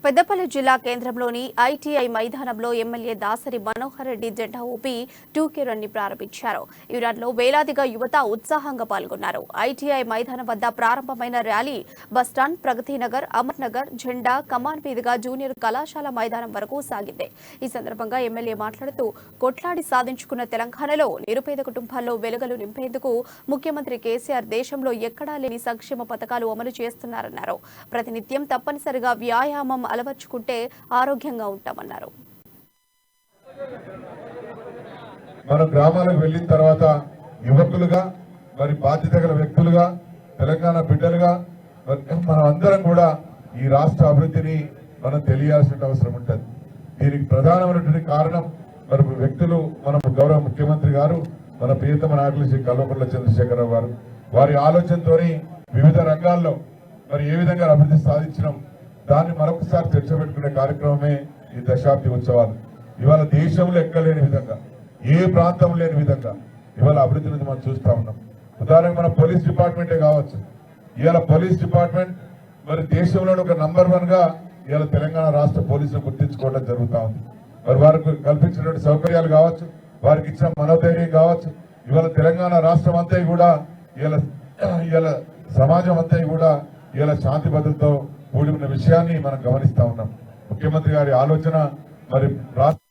పెద్దపల్లి జిల్లా కేంద్రంలోని ఐటీఐ మైదానంలో ఎమ్మెల్యే దాసరి మనోహర్ రెడ్డి జెండా ఊపి 2K రన్ ప్రారంభించారు. ఈ రన్లో వేలాదిగా యువత ఉత్సాహంగా పాల్గొన్నారు. ఐటీఐ మైదానం వద్ద ప్రారంభమైన ర్యాలీ బస్టాండ్, ప్రగతినగర్, అమర్నగర్, జెండా కమాన్ మీదుగా జూనియర్ కళాశాల మైదానం వరకు సాగింది. ఈ సందర్భంగా ఎమ్మెల్యే మాట్లాడుతూ కొట్లాడి సాధించుకున్న తెలంగాణలో నిరుపేద కుటుంబాల్లో వెలుగులు నింపేందుకు ముఖ్యమంత్రి కేసీఆర్ దేశంలో ఎక్కడా లేని సంక్షేమ పథకాలు అమలు చేస్తున్నారన్నారు. ప్రతినిత్యం తప్పనిసరిగా వ్యాయామం అలవర్చుకుంటే ఆరోగ్యంగా ఉంటామన్నారు. మన గ్రామాలకు వెళ్ళిన తర్వాత యువకులుగా మరి బాధ్యత గల వ్యక్తులుగా తెలంగాణ బిడ్డలుగా మనం అందరం కూడా ఈ రాష్ట్ర అభివృద్ధిని మనం తెలియాల్సిన అవసరం ఉంటుంది. దీనికి ప్రధానమైనటువంటి కారణం మరి వ్యక్తులు మన గౌరవ ముఖ్యమంత్రి గారు, మన ప్రియతమ నాయకులు శ్రీ కల్వకుంట్ల చంద్రశేఖరరావు గారు, వారి ఆలోచనతోని వివిధ రంగాల్లో మరి ఏ విధంగా అభివృద్ధి సాధించడం దాన్ని మరొకసారి చర్చ పెట్టుకునే కార్యక్రమమే ఈ దశాబ్ది ఉత్సవాలు. ఇవాళ దేశంలో ఎక్కలేని విధంగా, ఏ ప్రాంతం లేని విధంగా ఇవాళ అభివృద్ధిని మనం చూస్తా ఉన్నాం. ఉదాహరణకు మన పోలీస్ డిపార్ట్మెంటే కావచ్చు. ఇవాళ పోలీస్ డిపార్ట్మెంట్ మరి దేశంలోని ఒక నంబర్ 1 గా ఇవాళ తెలంగాణ రాష్ట్ర పోలీసులు గుర్తించుకోవడం జరుగుతూ ఉంది. మరి వారికి కల్పించినటువంటి సౌకర్యాలు కావచ్చు, వారికి ఇచ్చిన మనోధైర్యం కావచ్చు, ఇవాళ తెలంగాణ రాష్ట్రం అంతా కూడా ఇవాళ సమాజం అంతా కూడా ఇవాళ శాంతి భద్రతతో కూడి ఉన్న విషయాన్ని మనం గమనిస్తా ఉన్నాం. ముఖ్యమంత్రి గారి ఆలోచన మరి రాష్ట్ర